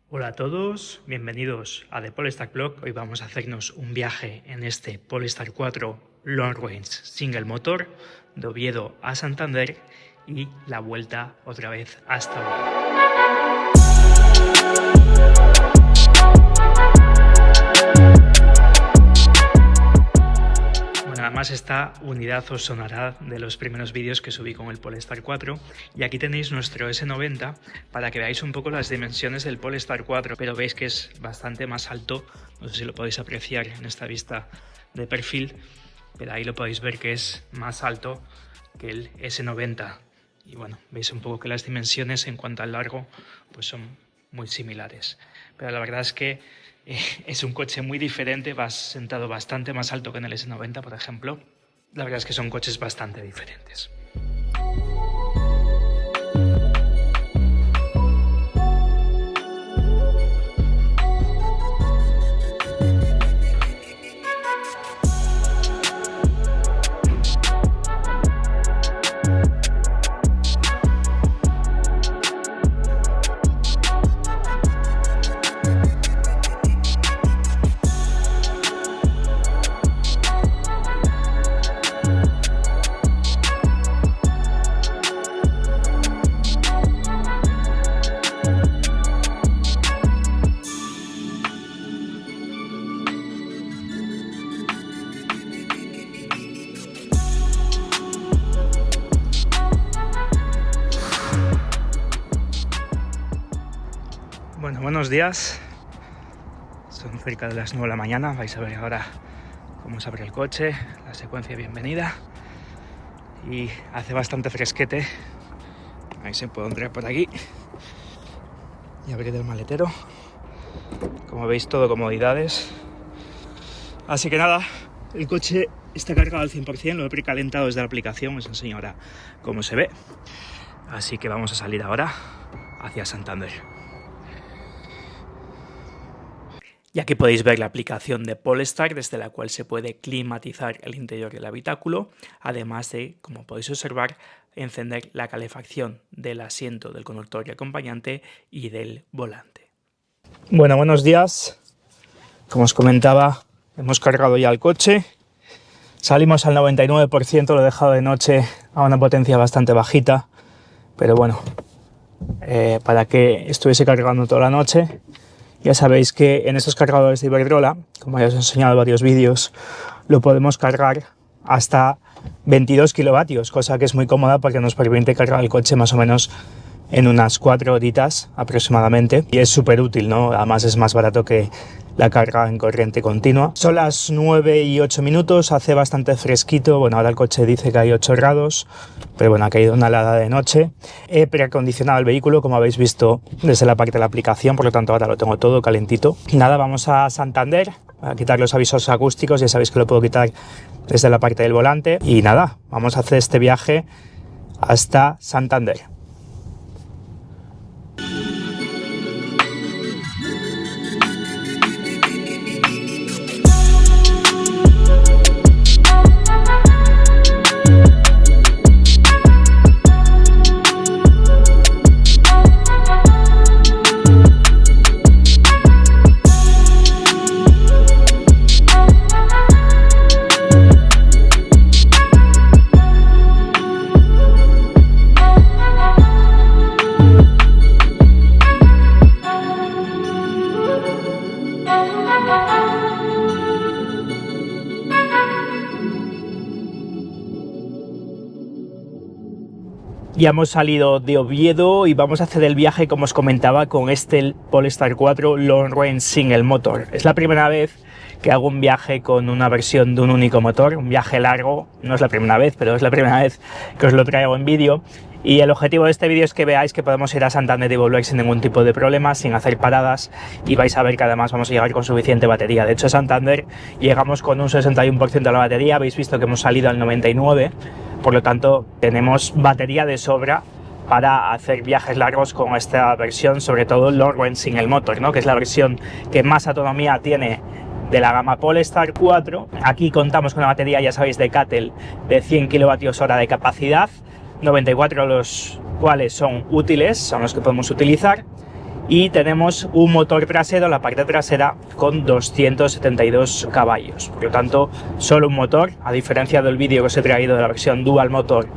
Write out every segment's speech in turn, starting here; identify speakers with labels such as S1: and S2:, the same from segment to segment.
S1: Hola a todos, bienvenidos a The Polestar Blog. Hoy vamos a hacernos un viaje en este Polestar 4 Long Range Single Motor de Oviedo a Santander y la vuelta otra vez hasta Oviedo. Además, esta unidad os sonará de los primeros vídeos que subí con el Polestar 4 y aquí tenéis nuestro S90 para que veáis un poco las dimensiones del Polestar 4, pero veis que es bastante más alto, no sé si lo podéis apreciar en esta vista de perfil, pero ahí lo podéis ver que es más alto que el S90 y bueno, veis un poco que las dimensiones en cuanto al largo pues son muy similares, pero la verdad es que es un coche muy diferente, va sentado bastante más alto que en el S90, por ejemplo. La verdad es que son coches bastante diferentes. Bueno, buenos días, son cerca de las 9 de la mañana, vais a ver ahora cómo se abre el coche, la secuencia de bienvenida y hace bastante fresquete, ahí se puede entrar por aquí y abrir el maletero, como veis todo comodidades, así que nada, el coche está cargado al 100%, lo he precalentado desde la aplicación, os enseño ahora cómo se ve, así que vamos a salir ahora hacia Santander. Y aquí podéis ver la aplicación de Polestar desde la cual se puede climatizar el interior del habitáculo, además de, como podéis observar, encender la calefacción del asiento del conductor y acompañante y del volante. Bueno, buenos días. Como os comentaba, hemos cargado ya el coche. Salimos al 99%, lo he dejado de noche a una potencia bastante bajita, pero bueno, para que estuviese cargando toda la noche. Ya sabéis que en estos cargadores de Iberdrola, como ya os he enseñado en varios vídeos, lo podemos cargar hasta 22 kilovatios, cosa que es muy cómoda porque nos permite cargar el coche más o menos en unas 4 horitas aproximadamente. Y es súper útil, ¿no? Además es más barato que la carga en corriente continua. Son las 9 y 8 minutos, hace bastante fresquito. Bueno, ahora el coche dice que hay 8 grados, pero bueno, ha caído una helada de noche. He preacondicionado el vehículo, como habéis visto desde la parte de la aplicación, por lo tanto ahora lo tengo todo calentito. Nada, vamos a Santander a quitar los avisos acústicos, ya sabéis que lo puedo quitar desde la parte del volante. Y nada, vamos a hacer este viaje hasta Santander. Ya hemos salido de Oviedo y vamos a hacer el viaje, como os comentaba, con este Polestar 4 Long Range Single Motor. Es la primera vez que hago un viaje con una versión de un único motor, un viaje largo. No es la primera vez, pero es la primera vez que os lo traigo en vídeo. Y el objetivo de este vídeo es que veáis que podemos ir a Santander y volver sin ningún tipo de problema, sin hacer paradas, y vais a ver que además vamos a llegar con suficiente batería. De hecho, a Santander llegamos con un 61% de la batería, habéis visto que hemos salido al 99%, por lo tanto tenemos batería de sobra para hacer viajes largos con esta versión, sobre todo Long Range Single Motor, ¿no? Que es la versión que más autonomía tiene de la gama Polestar 4. Aquí contamos con una batería, ya sabéis, de CATL de 100 kWh de capacidad, 94 los cuales son útiles, son los que podemos utilizar, y tenemos un motor trasero en la parte trasera con 272 caballos. Por lo tanto, solo un motor, a diferencia del vídeo que os he traído de la versión Dual Motor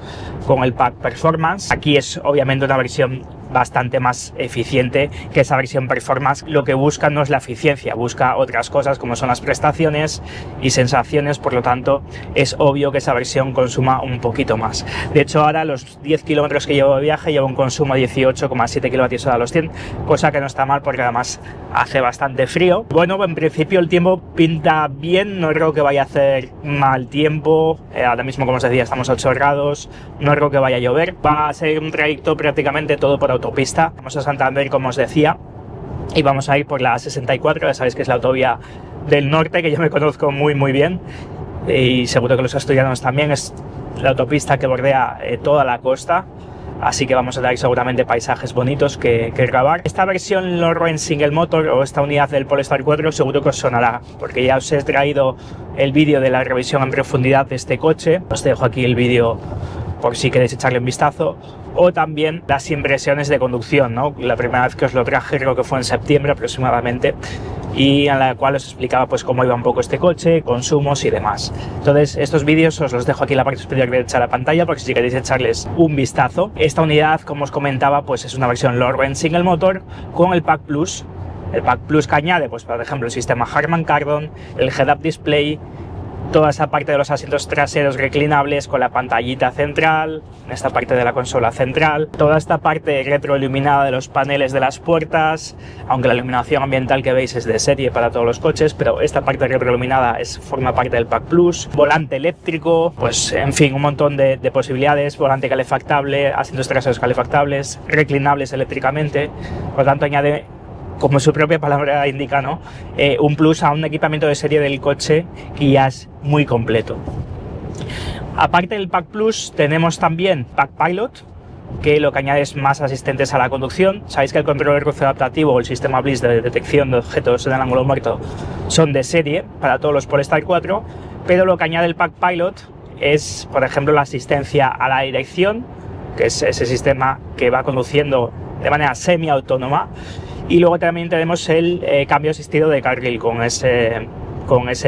S1: con el pack Performance. Aquí es obviamente una versión bastante más eficiente que esa versión Performance. Lo que busca no es la eficiencia, busca otras cosas como son las prestaciones y sensaciones. Por lo tanto, es obvio que esa versión consuma un poquito más. De hecho, ahora los 10 kilómetros que llevo de viaje llevo un consumo de 18,7 kWh a los 100, cosa que no está mal porque además hace bastante frío. Bueno, en principio el tiempo pinta bien, no creo que vaya a hacer mal tiempo. Ahora mismo, como os decía, estamos a 8 grados, no creo que vaya a llover. Va a ser un trayecto prácticamente todo por autopista. Vamos a Santander, como os decía, y vamos a ir por la 64, ya sabéis que es la autovía del norte, que yo me conozco muy bien, y seguro que los asturianos también. Es la autopista que bordea toda la costa, así que vamos a dar seguramente paisajes bonitos que grabar. Esta versión Lorraine Single Motor, o esta unidad del Polestar 4, seguro que os sonará, porque ya os he traído el vídeo de la revisión en profundidad de este coche. Os dejo aquí el vídeo por si queréis echarle un vistazo, o también las impresiones de conducción, ¿no? La primera vez que os lo traje creo que fue en septiembre aproximadamente, y en la cual os explicaba pues cómo iba un poco este coche, consumos y demás. Entonces estos vídeos os los dejo aquí en la parte superior derecha de la pantalla, porque si queréis echarles un vistazo. Esta unidad, como os comentaba, pues es una versión Lorraine Single Motor con el Pack Plus. El Pack Plus que añade, pues por ejemplo, el sistema Harman Kardon, el Head-Up Display, toda esa parte de los asientos traseros reclinables con la pantallita central, esta parte de la consola central, toda esta parte retroiluminada de los paneles de las puertas, aunque la iluminación ambiental que veis es de serie para todos los coches, pero esta parte retroiluminada forma parte del Pack Plus, volante eléctrico, pues en fin, un montón de posibilidades, volante calefactable, asientos traseros calefactables, reclinables eléctricamente. Por lo tanto, añade, como su propia palabra indica, ¿no? Un plus a un equipamiento de serie del coche que ya es muy completo. Aparte del Pack Plus, tenemos también Pack Pilot, que lo que añade es más asistentes a la conducción. Sabéis que el control de cruce adaptativo o el sistema Bliss de detección de objetos en el ángulo muerto son de serie para todos los Polestar 4, pero lo que añade el Pack Pilot es, por ejemplo, la asistencia a la dirección, que es ese sistema que va conduciendo de manera semiautónoma. Y luego también tenemos el cambio asistido de carril con ese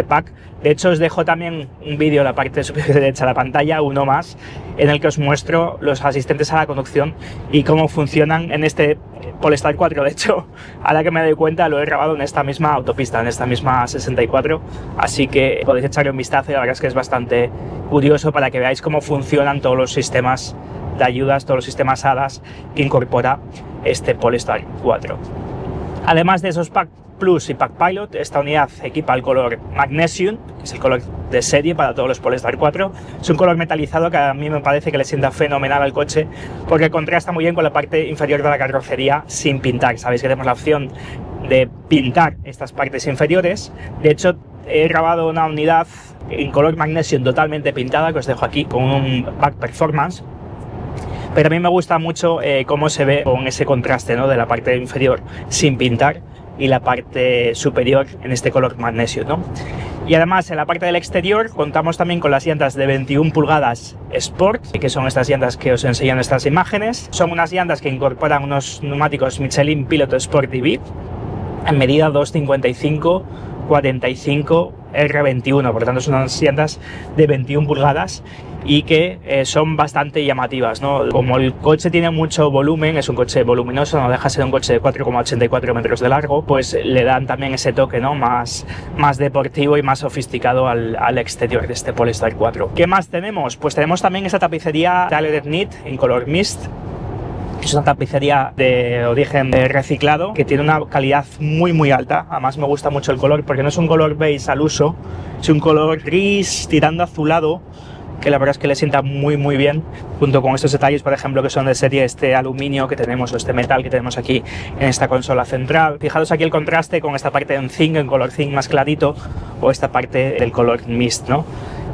S1: pack. De hecho, os dejo también un vídeo en la parte superior derecha de la pantalla, uno más, en el que os muestro los asistentes a la conducción y cómo funcionan en este Polestar 4. De hecho, ahora que me doy cuenta, lo he grabado en esta misma autopista, en esta misma 64, así que podéis echarle un vistazo y la verdad es que es bastante curioso para que veáis cómo funcionan todos los sistemas de ayudas, todos los sistemas ADAS que incorpora este Polestar 4. Además de esos Pack Plus y Pack Pilot, esta unidad equipa el color Magnesium, que es el color de serie para todos los Polestar 4. Es un color metalizado que a mí me parece que le sienta fenomenal al coche, porque contrasta muy bien con la parte inferior de la carrocería sin pintar. Sabéis que tenemos la opción de pintar estas partes inferiores. De hecho, he grabado una unidad en color Magnesium totalmente pintada, que os dejo aquí, con un Pack Performance. Pero a mí me gusta mucho cómo se ve con ese contraste, ¿no?, de la parte inferior sin pintar y la parte superior en este color magnesio, ¿no? Y además, en la parte del exterior contamos también con las llantas de 21 pulgadas Sport, que son estas llantas que os enseñan en estas imágenes. Son unas llantas que incorporan unos neumáticos Michelin Pilot Sport EV en medida 255/45 R21, por lo tanto son unas llantas de 21 pulgadas y que son bastante llamativas, ¿no? Como el coche tiene mucho volumen, es un coche voluminoso, no deja de ser un coche de 4,84 metros de largo, pues le dan también ese toque, ¿no?, más deportivo y más sofisticado al exterior de este Polestar 4. ¿Qué más tenemos? Pues tenemos también esa tapicería Tailored Knit en color mist. Es una tapicería de origen reciclado que tiene una calidad muy alta. Además me gusta mucho el color porque no es un color beige al uso, es un color gris tirando azulado, que la verdad es que le sienta muy bien, junto con estos detalles, por ejemplo, que son de serie, este aluminio que tenemos o este metal que tenemos aquí en esta consola central. Fijaros aquí el contraste con esta parte en zinc, en color zinc más clarito, o esta parte del color mist, ¿no?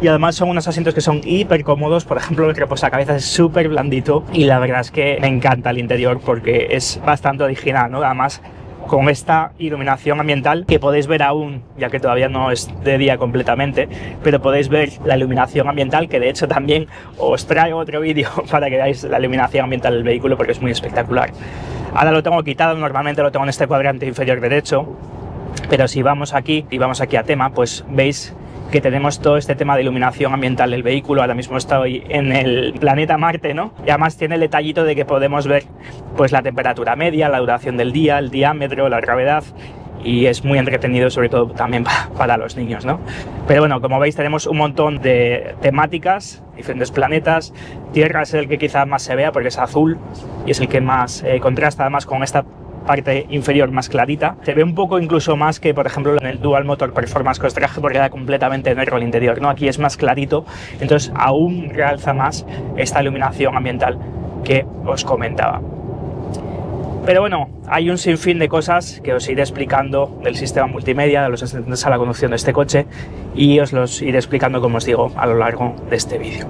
S1: Y además son unos asientos que son hiper cómodos. Por ejemplo, el reposacabezas es súper blandito y la verdad es que me encanta el interior porque es bastante original, ¿no? Además, con esta iluminación ambiental que podéis ver aún, ya que todavía no es de día completamente, pero podéis ver la iluminación ambiental, que de hecho también os traigo otro vídeo para que veáis la iluminación ambiental del vehículo porque es muy espectacular. Ahora lo tengo quitado, normalmente lo tengo en este cuadrante inferior derecho, pero si vamos aquí y vamos aquí a tema, pues veis que tenemos todo este tema de iluminación ambiental del vehículo. Ahora mismo estoy en el planeta Marte, ¿no? Y además tiene el detallito de que podemos ver pues la temperatura media, la duración del día, el diámetro, la gravedad, y es muy entretenido, sobre todo también para los niños, ¿no? Pero bueno, como veis tenemos un montón de temáticas, diferentes planetas. Tierra es el que quizá más se vea porque es azul y es el que más contrasta además con esta parte inferior más clarita. Se ve un poco incluso más que, por ejemplo, en el Dual Motor Performance que os traje, porque era completamente negro el interior, ¿no? Aquí es más clarito, entonces aún realza más esta iluminación ambiental que os comentaba. Pero bueno, hay un sinfín de cosas que os iré explicando del sistema multimedia, de los asistentes a la conducción de este coche, y os los iré explicando, como os digo, a lo largo de este vídeo.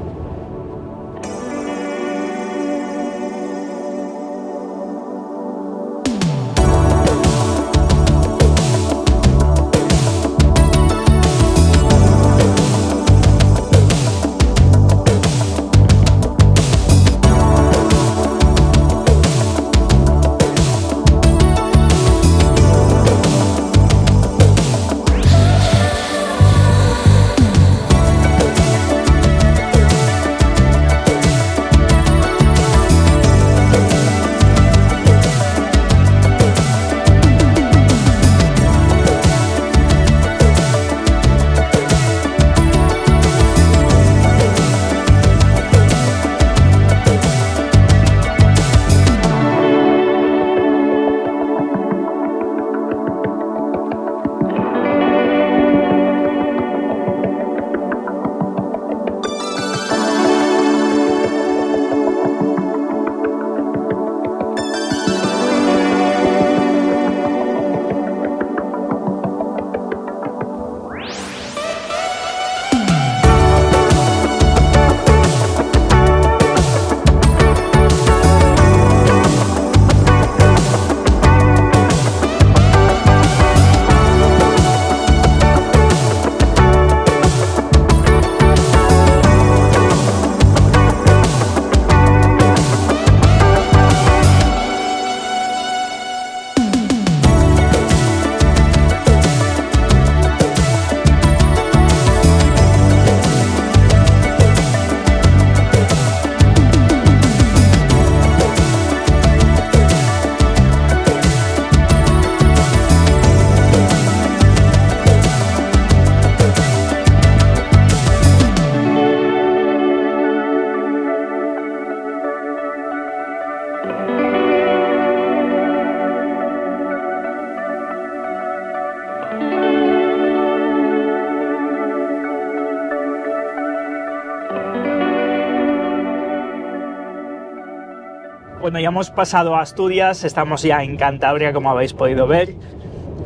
S1: Bueno, ya hemos pasado a Asturias, estamos ya en Cantabria, como habéis podido ver.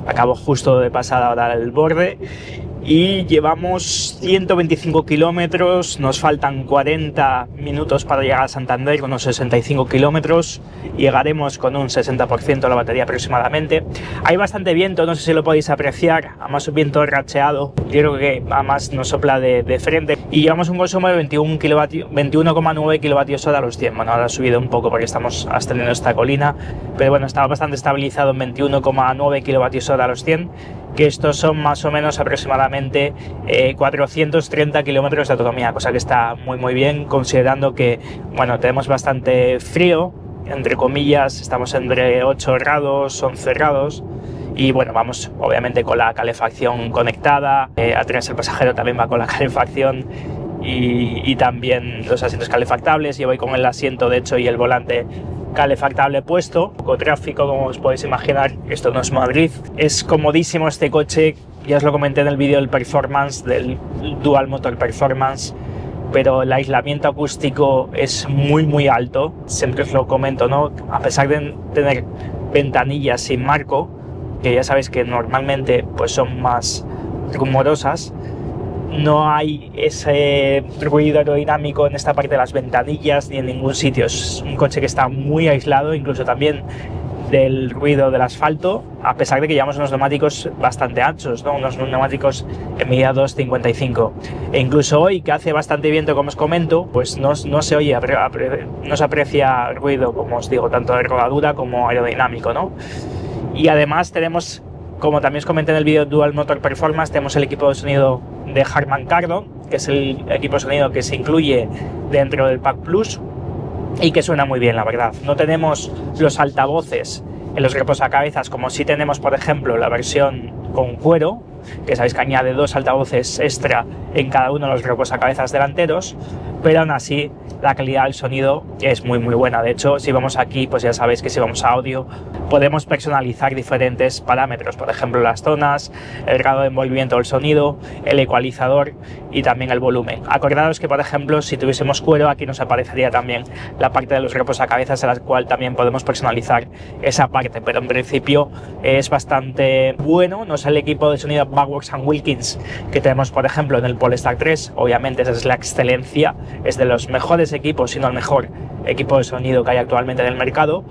S1: Acabo justo de pasar ahora el borde y llevamos 125 kilómetros, nos faltan 40 minutos para llegar a Santander con unos 65 kilómetros, llegaremos con un 60% de la batería aproximadamente. Hay bastante viento, no sé si lo podéis apreciar, además un viento racheado, yo creo que además nos sopla de frente, y llevamos un consumo de 21,9 kilovatios hora a los 100. Bueno, ahora ha subido un poco porque estamos ascendiendo esta colina, pero bueno, estaba bastante estabilizado en 21,9 kilovatios hora a los 100, que estos son más o menos aproximadamente 430 kilómetros de autonomía, cosa que está muy bien, considerando que, bueno, tenemos bastante frío, entre comillas, estamos entre 8 grados, 11 grados, y bueno, vamos obviamente con la calefacción conectada, atrás el pasajero también va con la calefacción y también los asientos calefactables. Yo voy con el asiento de hecho y el volante calefactable puesto. Poco tráfico, como os podéis imaginar, esto no es Madrid. Es comodísimo este coche, ya os lo comenté en el vídeo del Performance, del Dual Motor Performance, pero el aislamiento acústico es muy alto. Siempre os lo comento, ¿no? A pesar de tener ventanillas sin marco, que ya sabéis que normalmente pues son más rumorosas, no hay ese ruido aerodinámico en esta parte de las ventanillas ni en ningún sitio. Es un coche que está muy aislado, incluso también del ruido del asfalto, a pesar de que llevamos unos neumáticos bastante anchos, ¿no? Unos neumáticos en medida 2,55. E incluso hoy, que hace bastante viento, como os comento, pues no se oye, no se aprecia ruido, como os digo, tanto de rodadura como aerodinámico, ¿no? Y además tenemos, como también os comenté en el vídeo Dual Motor Performance, tenemos el equipo de sonido de Harman Kardon, que es el equipo de sonido que se incluye dentro del Pack Plus y que suena muy bien, la verdad. No tenemos los altavoces en los reposacabezas como si tenemos, por ejemplo, la versión con cuero, que sabéis que añade 2 altavoces extra en cada uno de los reposacabezas delanteros, pero aún así la calidad del sonido es muy buena. De hecho, si vamos aquí, pues ya sabéis que si vamos a audio podemos personalizar diferentes parámetros, por ejemplo las zonas, el grado de envolvimiento del sonido, el ecualizador y también el volumen. Acordaos que, por ejemplo, si tuviésemos cuero, aquí nos aparecería también la parte de los reposacabezas, en la cual también podemos personalizar esa parte, pero en principio es bastante bueno. No es el equipo de sonido Bagworks & Wilkins que tenemos, por ejemplo, en el Polestar 3, obviamente esa es la excelencia, es de los mejores equipos, si no el mejor equipo de sonido que hay actualmente en el mercado,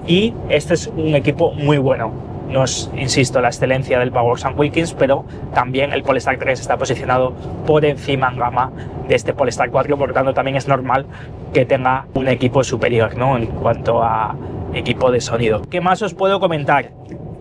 S1: y este es un equipo muy bueno. No es, insisto, la excelencia del Bagworks & Wilkins, pero también el Polestar 3 está posicionado por encima en gama de este Polestar 4, por lo tanto también es normal que tenga un equipo superior, ¿no?, en cuanto a equipo de sonido. ¿Qué más os puedo comentar?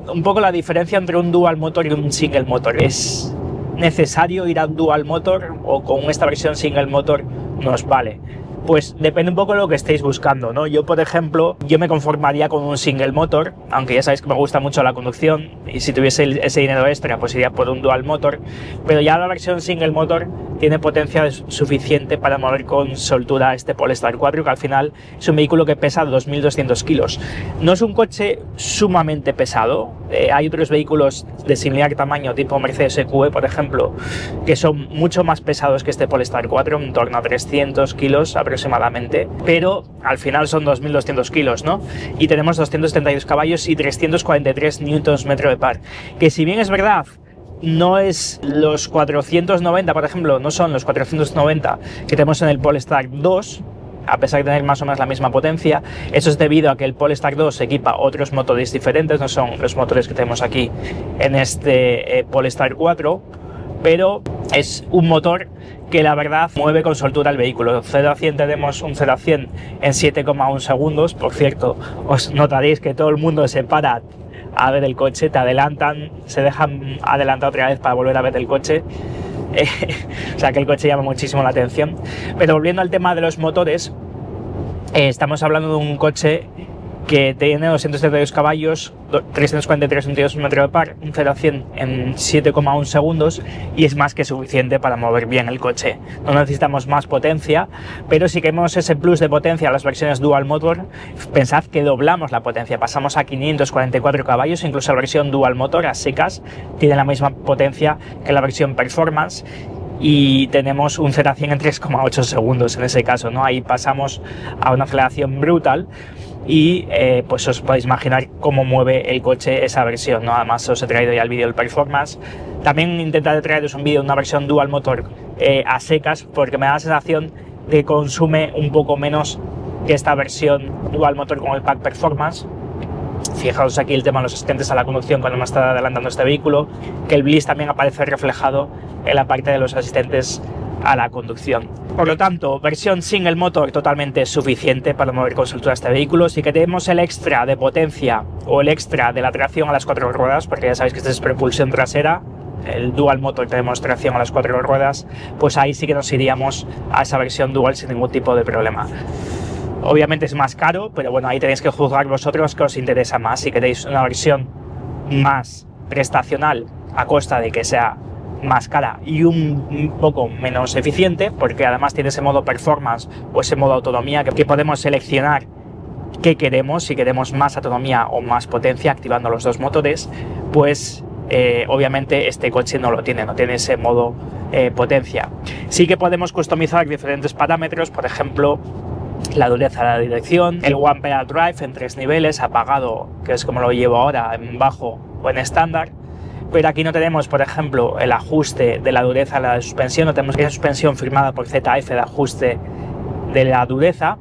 S1: Un poco la diferencia entre un dual motor y un single motor. ¿Es necesario ir a un dual motor o con esta versión single motor nos vale? Pues depende un poco de lo que estéis buscando, ¿no? Yo, por ejemplo, me conformaría con un single motor, aunque ya sabéis que me gusta mucho la conducción y si tuviese ese dinero extra pues iría por un dual motor, pero ya la versión single motor tiene potencia suficiente para mover con soltura este Polestar 4, que al final es un vehículo que pesa 2.200 kilos. No es un coche sumamente pesado. Hay otros vehículos de similar tamaño, tipo Mercedes EQE, por ejemplo, que son mucho más pesados que este Polestar 4, en torno a 300 kilos aproximadamente, pero al final son 2.200 kilos, ¿no? Y tenemos 272 caballos y 343 Nm de par, que si bien es verdad, no es los 490, por ejemplo, no son los 490 que tenemos en el Polestar 2, a pesar de tener más o menos la misma potencia. Eso es debido a que el Polestar 2 equipa otros motores diferentes, no son los motores que tenemos aquí en este Polestar 4, pero es un motor que la verdad mueve con soltura el vehículo. 0 a 100 tenemos un 0 a 100 en 7,1 segundos. Por cierto, os notaréis que todo el mundo se para a ver el coche, te adelantan, se dejan adelantar otra vez para volver a ver el coche. O sea que el coche llama muchísimo la atención. Pero volviendo al tema de los motores, estamos hablando de un coche que tiene 272 caballos, 343 Nm de par, un 0 a 100 en 7,1 segundos y es más que suficiente para mover bien el coche. No necesitamos más potencia, pero si queremos ese plus de potencia a las versiones Dual Motor, pensad que doblamos la potencia, pasamos a 544 caballos, incluso la versión Dual Motor a secas tiene la misma potencia que la versión Performance, y tenemos un 0 a 100 en 3,8 segundos en ese caso, ¿no? Ahí pasamos a una aceleración brutal y pues os podéis imaginar cómo mueve el coche esa versión, ¿no? Además os he traído ya el vídeo del Performance. También intentaré traeros un vídeo de una versión Dual Motor a secas, porque me da la sensación de que consume un poco menos que esta versión Dual Motor con el Pack Performance. Fijaos aquí el tema de los asistentes a la conducción cuando me está adelantando este vehículo, que el bliss también aparece reflejado en la parte de los asistentes a la conducción. Por lo tanto, versión single motor totalmente suficiente para mover con soltura este vehículo. Si queremos el extra de potencia o el extra de la tracción a las 4 ruedas, porque ya sabéis que esta es propulsión trasera, el Dual Motor tenemos tracción a las 4 ruedas, pues ahí sí que nos iríamos a esa versión Dual sin ningún tipo de problema. Obviamente es más caro, pero bueno, ahí tenéis que juzgar vosotros qué os interesa más. Si queréis una versión más prestacional a costa de que sea más cara y un poco menos eficiente, porque además tiene ese modo performance o ese modo autonomía que podemos seleccionar qué queremos, si queremos más autonomía o más potencia activando los dos motores, pues obviamente este coche no tiene ese modo potencia. Sí que podemos customizar diferentes parámetros, por ejemplo la dureza de la dirección, el One Pedal Drive en 3 niveles, apagado, que es como lo llevo ahora, en bajo o en estándar. Pero aquí no tenemos, por ejemplo, el ajuste de la dureza de la suspensión, no tenemos esa suspensión firmada por ZF de ajuste de la dureza,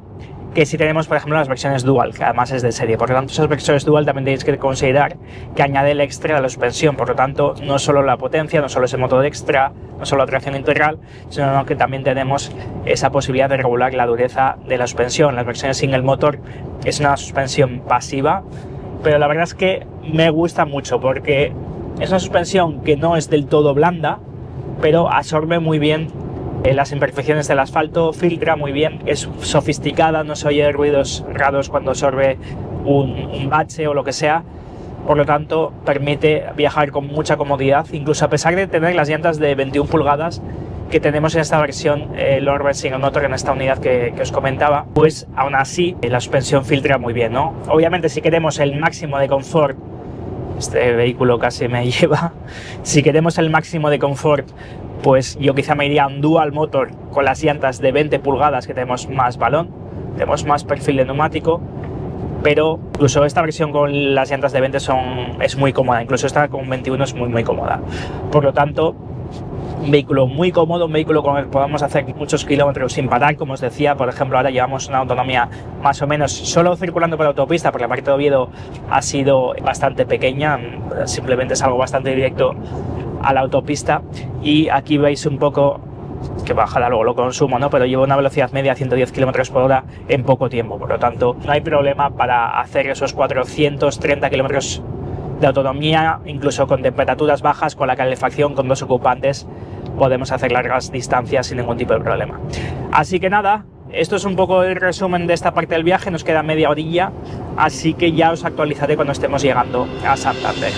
S1: que si tenemos, por ejemplo, las versiones Dual, que además es de serie. Por lo tanto, esas versiones Dual también tenéis que considerar que añade el extra a la suspensión. Por lo tanto, no solo la potencia, no solo ese motor extra, no solo la tracción integral, sino que también tenemos esa posibilidad de regular la dureza de la suspensión. Las versiones single motor es una suspensión pasiva, pero la verdad es que me gusta mucho porque es una suspensión que no es del todo blanda, pero absorbe muy bien las imperfecciones del asfalto, filtra muy bien, es sofisticada, no se oye ruidos raros cuando absorbe un bache o lo que sea. Por lo tanto, permite viajar con mucha comodidad, incluso a pesar de tener las llantas de 21 pulgadas que tenemos en esta versión Lord Single Motor, en esta unidad que os comentaba, pues aún así la suspensión filtra muy bien, ¿no? Obviamente, si queremos el máximo de confort, este vehículo casi me lleva, si queremos el máximo de confort, pues yo quizá me iría a un Dual Motor con las llantas de 20 pulgadas, que tenemos más balón, tenemos más perfil de neumático, pero incluso esta versión con las llantas de 20 es muy cómoda, incluso esta con 21 es muy cómoda. Por lo tanto, un vehículo muy cómodo, un vehículo con el que podamos hacer muchos kilómetros sin parar, como os decía. Por ejemplo, ahora llevamos una autonomía más o menos solo circulando por la autopista, porque la parte de Oviedo ha sido bastante pequeña, simplemente es algo bastante directo a la autopista. Y aquí veis un poco que bajará, luego lo consumo, ¿no? Pero llevo una velocidad media de 110 km por hora en poco tiempo. Por lo tanto, no hay problema para hacer esos 430 km de autonomía, incluso con temperaturas bajas, con la calefacción, con 2 ocupantes, podemos hacer largas distancias sin ningún tipo de problema. Así que nada, esto es un poco el resumen de esta parte del viaje, nos queda media horilla, así que ya os actualizaré cuando estemos llegando a Santander.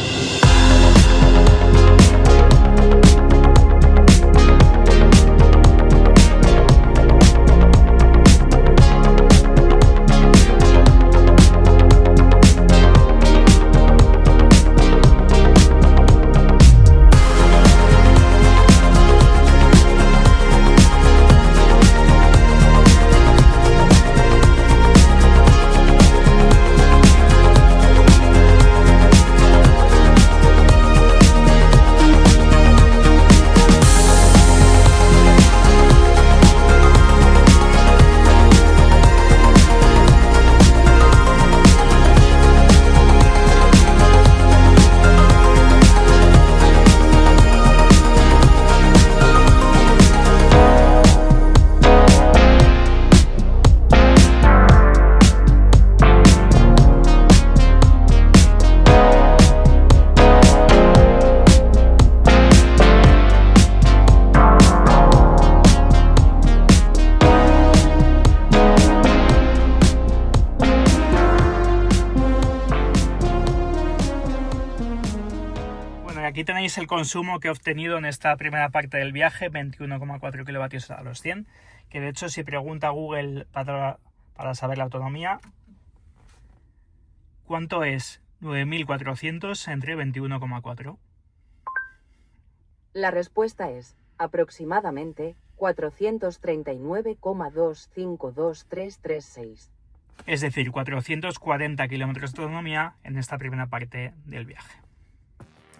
S1: Aquí tenéis el consumo que he obtenido en esta primera parte del viaje, 21,4 kilovatios a los 100, que de hecho si pregunta Google para saber la autonomía, ¿cuánto es 9.400 entre 21,4?
S2: La respuesta es aproximadamente 439,2523336.
S1: Es decir, 440 kilómetros de autonomía en esta primera parte del viaje.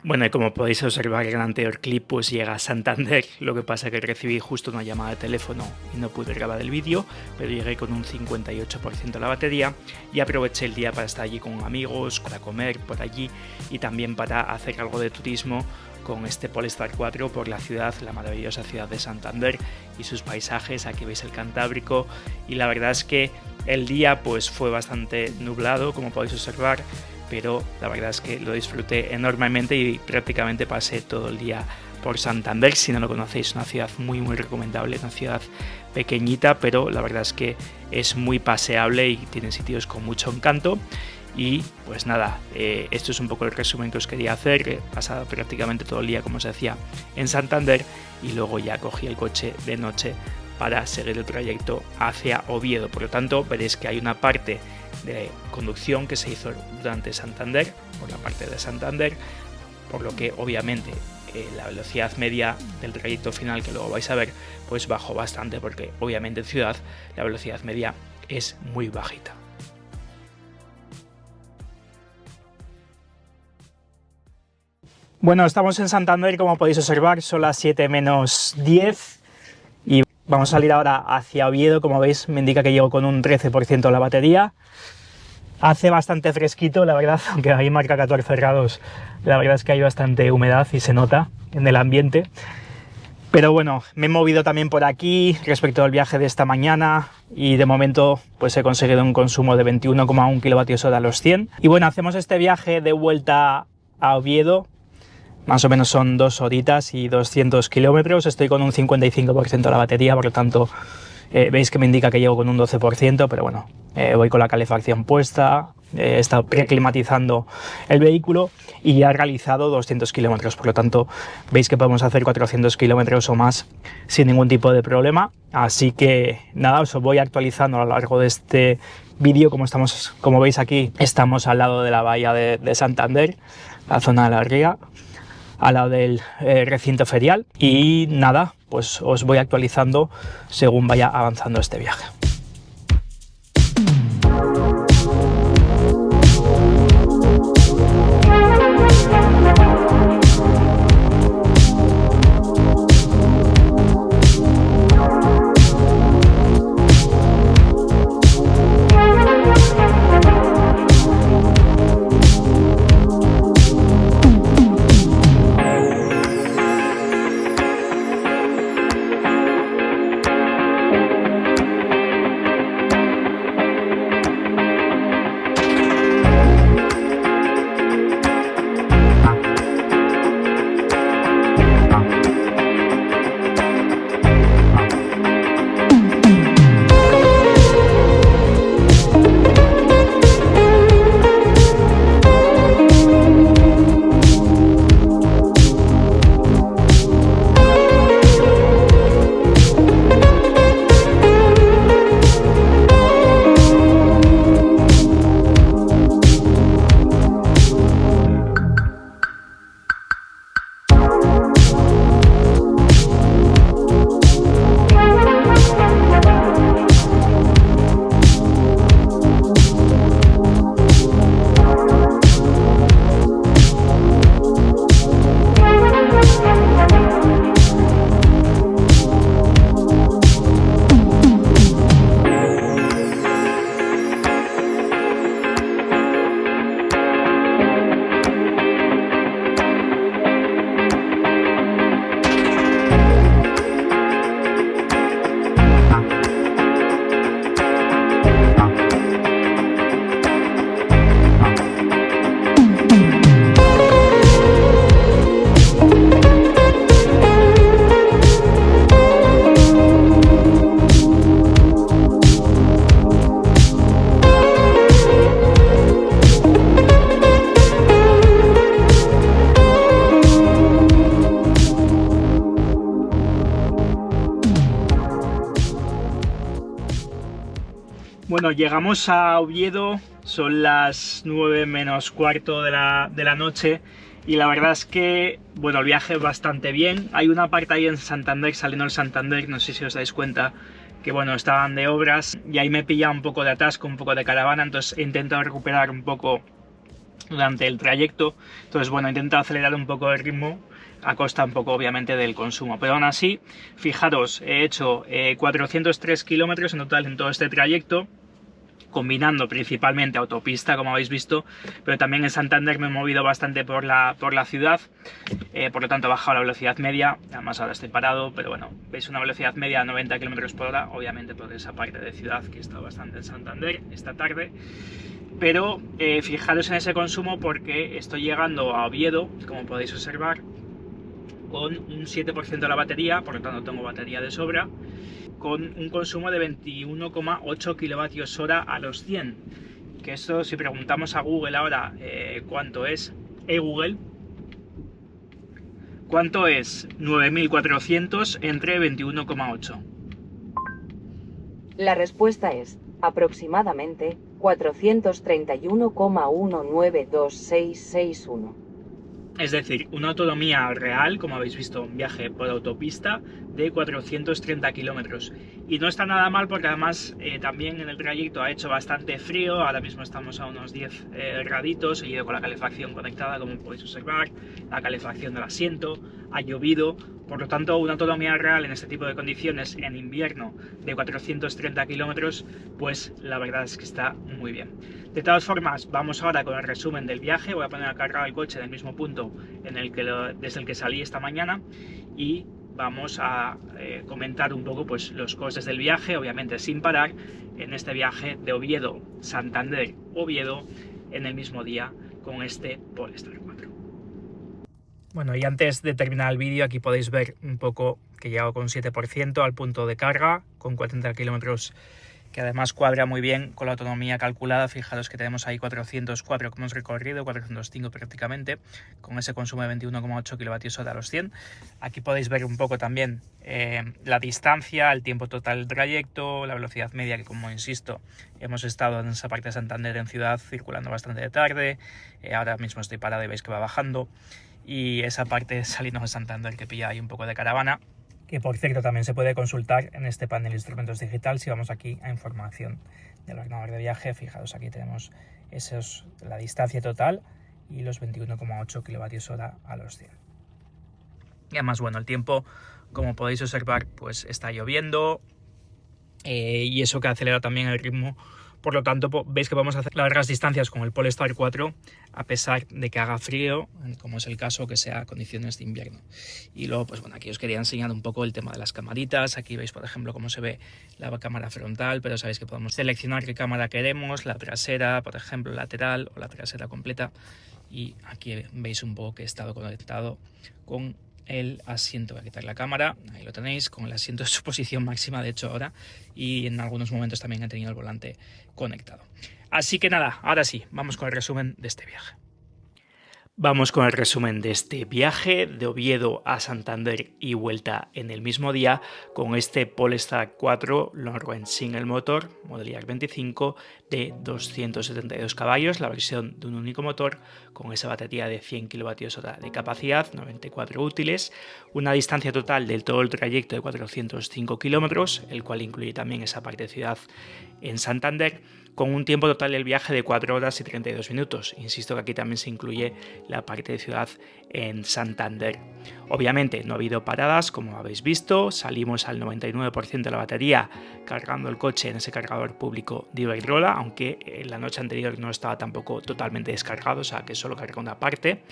S1: Bueno, y como podéis observar en el anterior clip, pues llega a Santander. Lo que pasa es que recibí justo una llamada de teléfono y no pude grabar el vídeo, pero llegué con un 58% de la batería y aproveché el día para estar allí con amigos, para comer por allí y también para hacer algo de turismo con este Polestar 4 por la ciudad, la maravillosa ciudad de Santander y sus paisajes. Aquí veis el Cantábrico y la verdad es que el día pues fue bastante nublado, como podéis observar, pero la verdad es que lo disfruté enormemente y prácticamente pasé todo el día por Santander. Si no lo conocéis, una ciudad muy recomendable, una ciudad pequeñita, pero la verdad es que es muy paseable y tiene sitios con mucho encanto. Y pues nada, esto es un poco el resumen que os quería hacer. He pasado prácticamente todo el día, como os decía, en Santander y luego ya cogí el coche de noche para seguir el trayecto hacia Oviedo. Por lo tanto, veréis que hay una parte de conducción que se hizo durante Santander, por la parte de Santander, por lo que obviamente la velocidad media del trayecto final, que luego vais a ver, pues bajó bastante, porque obviamente en ciudad la velocidad media es muy bajita. Bueno, estamos en Santander, como podéis observar, son las 7 menos 10 y Vamos a salir ahora hacia Oviedo, como veis me indica que llego con un 13% de la batería. Hace bastante fresquito, la verdad, aunque ahí marca 14 grados, la verdad es que hay bastante humedad y se nota en el ambiente. Pero bueno, me he movido también por aquí respecto al viaje de esta mañana y de momento pues he conseguido un consumo de 21,1 kWh a los 100. Y bueno, hacemos este viaje de vuelta a Oviedo, más o menos son 2 horitas y 200 kilómetros. Estoy con un 55% de la batería, por lo tanto veis que me indica que llego con un 12%, pero bueno, voy con la calefacción puesta, he estado preclimatizando el vehículo y ya he realizado 200 kilómetros, por lo tanto veis que podemos hacer 400 kilómetros o más sin ningún tipo de problema. Así que nada, os voy actualizando a lo largo de este vídeo. Como veis aquí, estamos al lado de la bahía de Santander, la zona de la Ría, al lado del recinto ferial, y nada, pues os voy actualizando según vaya avanzando este viaje. Bueno, llegamos a Oviedo, son las 9 menos cuarto de la noche y la verdad es que, bueno, el viaje es bastante bien. Hay una parte ahí en Santander, saliendo del Santander, no sé si os dais cuenta, que bueno, estaban de obras y ahí me pilla un poco de atasco, un poco de caravana, entonces he intentado recuperar un poco durante el trayecto. Entonces bueno, he intentado acelerar un poco el ritmo a costa un poco obviamente del consumo, pero aún así, fijaros, he hecho 403 kilómetros en total en todo este trayecto, combinando principalmente autopista, como habéis visto, pero también en Santander me he movido bastante por la ciudad, por lo tanto he bajado la velocidad media, además ahora estoy parado, pero bueno, veis una velocidad media de 90 km por hora, obviamente por esa parte de ciudad que he estado bastante en Santander esta tarde. Pero fijaros en ese consumo porque estoy llegando a Oviedo, como podéis observar, con un 7% de la batería, por lo tanto tengo batería de sobra, con un consumo de 21,8 kWh a los 100. Que esto, si preguntamos a Google ahora cuánto es, Google, ¿cuánto es 9.400 entre 21,8?
S2: La respuesta es aproximadamente 431,192661.
S1: Es decir, una autonomía real, como habéis visto, un viaje por autopista de 430 kilómetros. Y no está nada mal porque además también en el trayecto ha hecho bastante frío, ahora mismo estamos a unos 10 graditos, he ido con la calefacción conectada como podéis observar, la calefacción del asiento, ha llovido, por lo tanto una autonomía real en este tipo de condiciones en invierno de 430 kilómetros, pues la verdad es que está muy bien. De todas formas, vamos ahora con el resumen del viaje, voy a poner a cargar el coche en el mismo punto desde el que salí esta mañana y vamos a comentar un poco pues, los costes del viaje, obviamente sin parar, en este viaje de Oviedo, Santander, Oviedo, en el mismo día con este Polestar 4. Bueno, y antes de terminar el vídeo, aquí podéis ver un poco que llego con 7% al punto de carga, con 40 kilómetros, que además cuadra muy bien con la autonomía calculada. Fijaros que tenemos ahí 404 que hemos recorrido, 405 prácticamente, con ese consumo de 21,8 kWh a los 100. Aquí podéis ver un poco también la distancia, el tiempo total del trayecto, la velocidad media, que como insisto, hemos estado en esa parte de Santander en ciudad circulando bastante de tarde, ahora mismo estoy parado y veis que va bajando, y esa parte saliendo de Santander que pilla ahí un poco de caravana, que por cierto también se puede consultar en este panel de instrumentos digital. Si vamos aquí a información del ordenador de viaje, fijaros, aquí tenemos la distancia total y los 21,8 kWh a los 100. Y además, bueno, el tiempo, como podéis observar, pues está lloviendo y eso que acelera también el ritmo. Por lo tanto, veis que podemos hacer largas distancias con el Polestar 4 a pesar de que haga frío, como es el caso que sea condiciones de invierno. Y luego, pues bueno, aquí os quería enseñar un poco el tema de las camaritas. Aquí veis, por ejemplo, cómo se ve la cámara frontal, pero sabéis que podemos seleccionar qué cámara queremos, la trasera, por ejemplo, lateral o la trasera completa. Y aquí veis un poco que he estado conectado con el asiento. Voy a quitar la cámara, ahí lo tenéis, con el asiento en su posición máxima de hecho ahora, y en algunos momentos también he tenido el volante conectado. Así que nada, ahora sí, vamos con el resumen de este viaje. Vamos con el resumen de este viaje de Oviedo a Santander y vuelta en el mismo día con este Polestar 4 Longhorn Single Motor Model Year 25 de 272 caballos, la versión de un único motor con esa batería de 100 kWh de capacidad, 94 útiles, una distancia total del todo el trayecto de 405 kilómetros, el cual incluye también esa parte de ciudad en Santander, con un tiempo total del viaje de 4 horas y 32 minutos. Insisto que aquí también se incluye la parte de ciudad en Santander. Obviamente no ha habido paradas, como habéis visto, salimos al 99% de la batería cargando el coche en ese cargador público de Iberdrola, aunque la noche anterior no estaba tampoco totalmente descargado, o sea que solo carga una parte,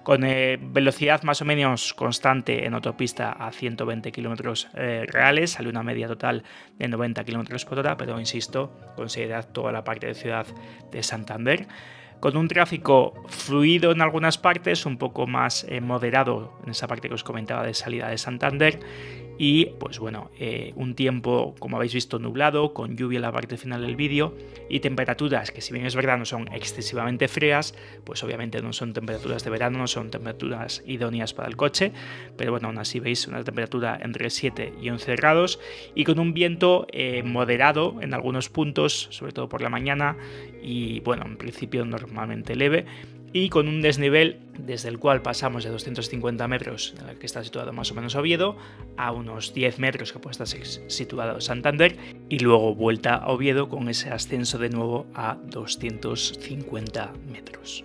S1: con velocidad más o menos constante en autopista a 120 km reales, sale una media total de 90 km por hora, pero insisto, considerad toda la parte de ciudad de Santander, con un tráfico fluido en algunas partes, un poco más moderado en esa parte que os comentaba de salida de Santander, y pues bueno, un tiempo, como habéis visto, nublado, con lluvia en la parte final del vídeo, y temperaturas que, si bien es verdad no son excesivamente frías, pues obviamente no son temperaturas de verano, no son temperaturas idóneas para el coche, pero bueno, aún así veis una temperatura entre 7 y 11 grados y con un viento moderado en algunos puntos, sobre todo por la mañana, y bueno, en principio normalmente leve, y con un desnivel desde el cual pasamos de 250 metros, en el que está situado más o menos Oviedo, a unos 10 metros que puede estar situado Santander, y luego vuelta a Oviedo con ese ascenso de nuevo a 250 metros.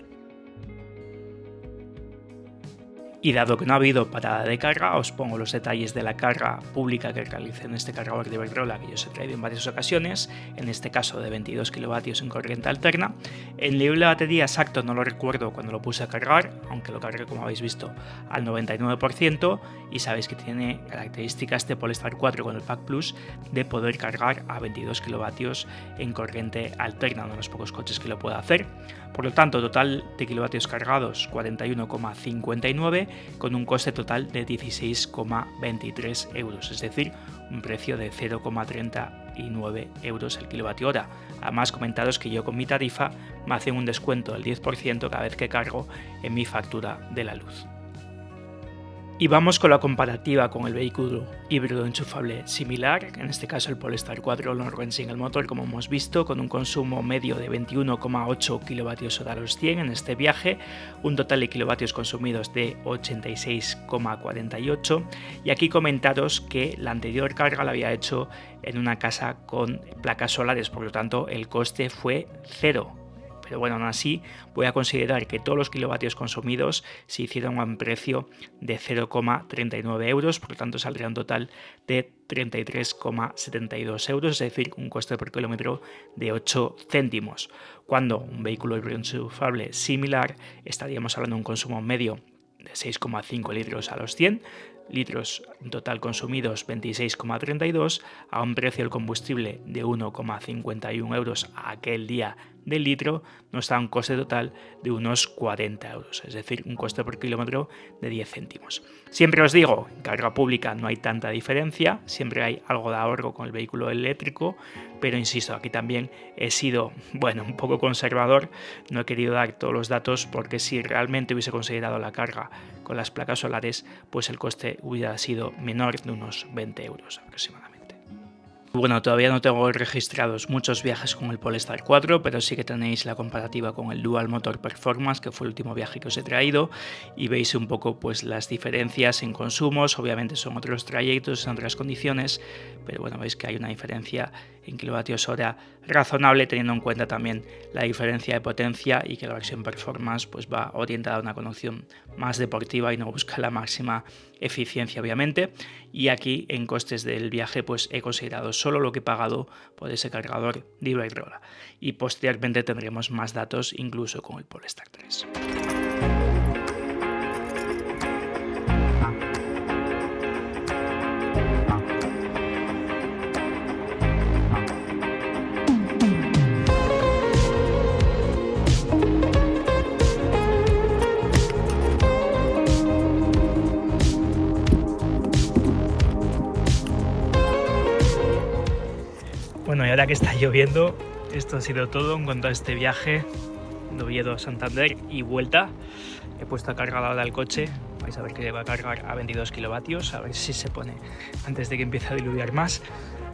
S1: Y dado que no ha habido parada de carga, os pongo los detalles de la carga pública que realicé en este cargador de Iberdrola, que yo os he traído en varias ocasiones, en este caso de 22 kilovatios en corriente alterna. El nivel de batería exacto no lo recuerdo cuando lo puse a cargar, aunque lo cargué, como habéis visto, al 99%, y sabéis que tiene características de Polestar 4 con el Pack Plus de poder cargar a 22 kilovatios en corriente alterna, uno de los pocos coches que lo puede hacer. Por lo tanto, total de kilovatios cargados 41,59, con un coste total de 16,23 euros, es decir, un precio de 0,39 euros el kilovatio hora. Además, comentaros que yo con mi tarifa me hacen un descuento del 10% cada vez que cargo en mi factura de la luz. Y vamos con la comparativa con el vehículo híbrido enchufable similar, en este caso el Polestar 4 Long Range Single Motor, como hemos visto, con un consumo medio de 21,8 kWh a los 100 en este viaje, un total de kilovatios consumidos de 86,48, y aquí comentaros que la anterior carga la había hecho en una casa con placas solares, por lo tanto el coste fue cero. Pero bueno, aún así voy a considerar que todos los kilovatios consumidos se hicieron a un precio de 0,39 euros, por lo tanto saldría un total de 33,72 euros, es decir, un coste por kilómetro de 8 céntimos. Cuando un vehículo híbrido enchufable similar estaríamos hablando de un consumo medio de 6,5 litros a los 100 litros en total consumidos 26,32 a un precio del combustible de 1,51 euros a aquel día del litro, nos da un coste total de unos 40 euros, es decir, un coste por kilómetro de 10 céntimos. Siempre os digo, en carga pública no hay tanta diferencia, siempre hay algo de ahorro con el vehículo eléctrico, pero insisto, aquí también he sido, un poco conservador, no he querido dar todos los datos porque si realmente hubiese considerado la carga con las placas solares, pues el coste hubiera sido menor de unos 20 euros aproximadamente. Bueno, todavía no tengo registrados muchos viajes con el Polestar 4, pero sí que tenéis la comparativa con el Dual Motor Performance, que fue el último viaje que os he traído, y veis un poco pues las diferencias en consumos. Obviamente son otros trayectos, son otras condiciones, pero bueno, veis que hay una diferencia en kilovatios hora razonable, teniendo en cuenta también la diferencia de potencia y que la versión Performance pues va orientada a una conducción más deportiva y no busca la máxima eficiencia, obviamente. Y aquí en costes del viaje pues he considerado solo lo que he pagado por ese cargador de Iberdrola, y posteriormente tendremos más datos incluso con el Polestar 3. Bueno, y ahora que está lloviendo, esto ha sido todo en cuanto a este viaje de Oviedo a Santander y vuelta. He puesto a cargar ahora el coche, vais a ver que va a cargar a 22 kilovatios, a ver si se pone antes de que empiece a diluviar más.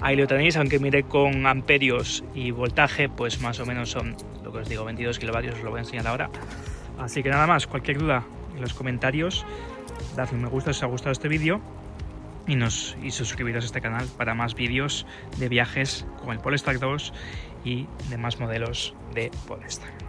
S1: Ahí lo tenéis, aunque mire con amperios y voltaje, pues más o menos son lo que os digo, 22 kilovatios, os lo voy a enseñar ahora. Así que nada más, cualquier duda en los comentarios, dadle un me gusta si os ha gustado este vídeo y suscribiros a este canal para más vídeos de viajes con el Polestar 2 y de más modelos de Polestar.